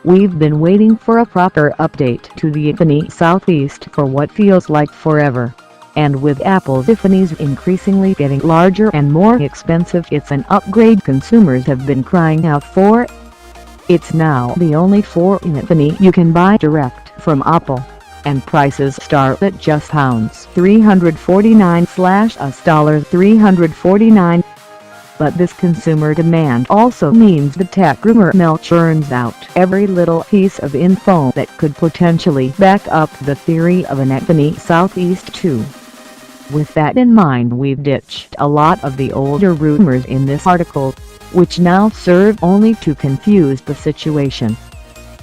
We've been waiting for a proper update to the iPhone Southeast for what feels like forever. And with Apple's iPhones increasingly getting larger and more expensive, it's an upgrade consumers have been crying out for. It's now the only 4-in iPhone you can buy direct from Apple, and prices start at just $349/$349. But this consumer demand also means the tech rumor mill churns out every little piece of info that could potentially back up the theory of an iPhone Southeast 2. With that in mind, we've ditched a lot of the older rumors in this article, which now serve only to confuse the situation.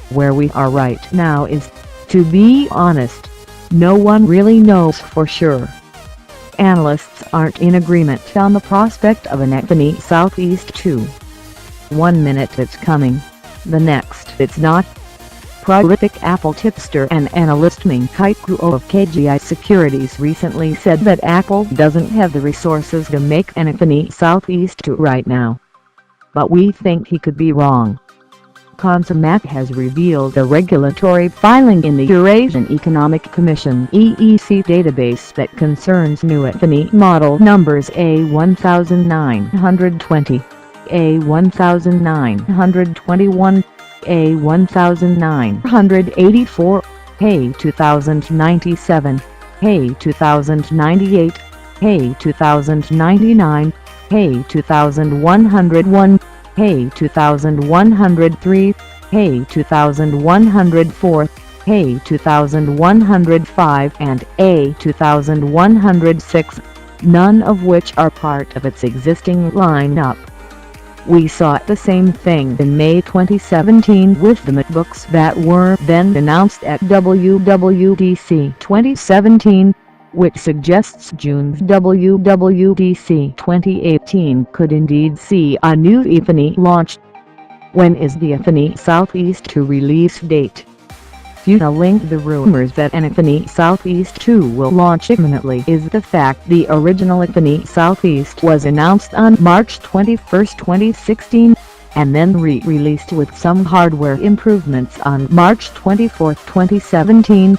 Where we are right now is, to be honest, no one really knows for sure. Analysts aren't in agreement on the prospect of an iPhone Southeast 2. One minute it's coming, the next it's not. Prolific Apple tipster and analyst Ming Kai Kuo of KGI Securities recently said that Apple doesn't have the resources to make an iPhone Southeast 2 right now. But we think he could be wrong. Consumac has revealed a regulatory filing in the Eurasian Economic Commission (EEC) database that concerns new iPhone model numbers A1920, A1921, A1984, A2097, A2098, A2099, A2101, A2103, A2104, A2105 and A2106, none of which are part of its existing lineup. We saw the same thing in May 2017 with the MacBooks that were then announced at WWDC 2017, which suggests June's WWDC 2018 could indeed see a new iPhone launch. When is the iPhone Southeast 2 release date? Fueling the rumors that an iPhone Southeast 2 will launch imminently is the fact the original iPhone Southeast was announced on March 21, 2016, and then re-released with some hardware improvements on March 24, 2017.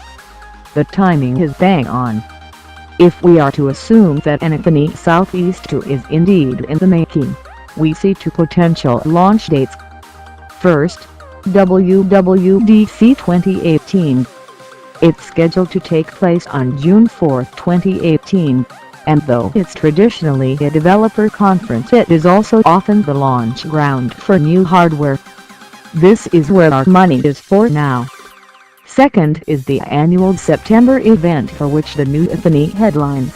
The timing is bang on. If we are to assume that an iPhone Southeast 2 is indeed in the making, we see two potential launch dates. First, WWDC 2018. It's scheduled to take place on June 4, 2018, and though it's traditionally a developer conference, it is also often the launch ground for new hardware. This is where our money is for now. Second is the annual September event for which the new iPhone headlines.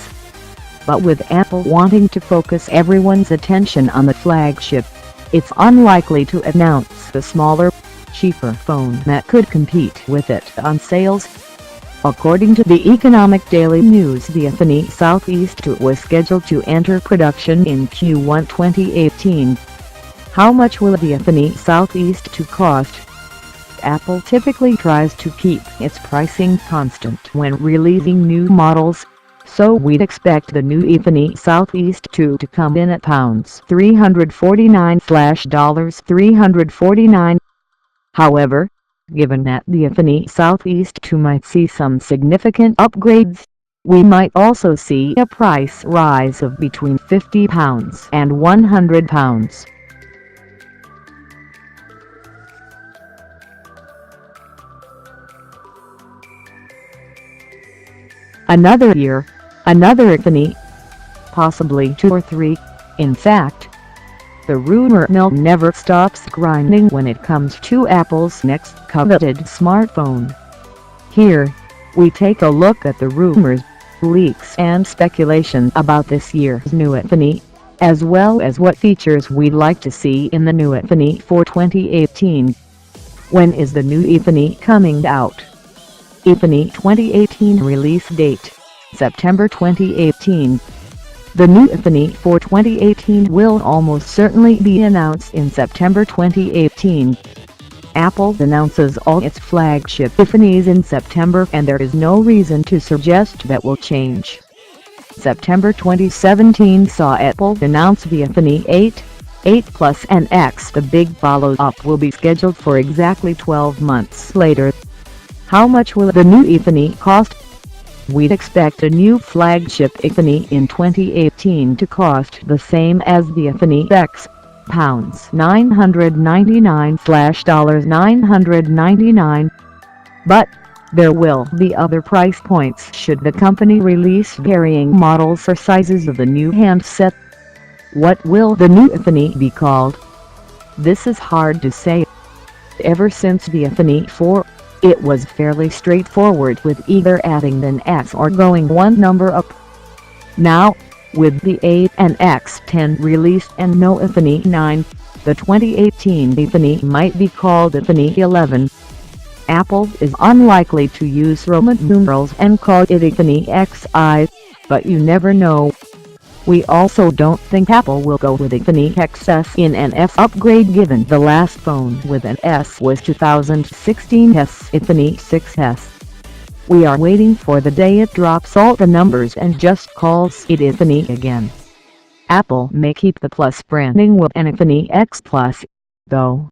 But with Apple wanting to focus everyone's attention on the flagship, it's unlikely to announce the smaller, cheaper phone that could compete with it on sales. According to the Economic Daily News, the iPhone Southeast 2 was scheduled to enter production in Q1 2018. How much will the iPhone Southeast 2 cost? Apple typically tries to keep its pricing constant when releasing new models, so we'd expect the new iPhone Southeast 2 to come in at $349/$349. However, given that the iPhone Southeast 2 might see some significant upgrades, we might also see a price rise of between £50 and £100. Another year, another iPhone, possibly 2 or 3, in fact. The rumor mill never stops grinding when it comes to Apple's next coveted smartphone. Here, we take a look at the rumors, leaks and speculation about this year's new iPhone, as well as what features we'd like to see in the new iPhone for 2018. When is the new iPhone coming out? iPhone 2018 release date, September 2018. The new iPhone for 2018 will almost certainly be announced in September 2018. Apple announces all its flagship iPhones in September, and there is no reason to suggest that will change. September 2017 saw Apple announce the iPhone 8, 8 Plus and X. The big follow-up will be scheduled for exactly 12 months later. How much will the new iPhone cost? We'd expect a new flagship iPhone in 2018 to cost the same as the iPhone X, $999/$999. But there will be other price points should the company release varying models for sizes of the new handset. What will the new iPhone be called? This is hard to say. Ever since the iPhone 4, it was fairly straightforward with either adding an X or going one number up. Now, with the 8 and X10 released and no iPhone 9, the 2018 iPhone might be called iPhone 11. Apple is unlikely to use Roman numerals and call it iPhone XI, but you never know. We also don't think Apple will go with iPhone XS in an S upgrade, given the last phone with an S was 2016's iPhone 6s. We are waiting for the day it drops all the numbers and just calls it iPhone again. Apple may keep the Plus branding with an iPhone X Plus, though.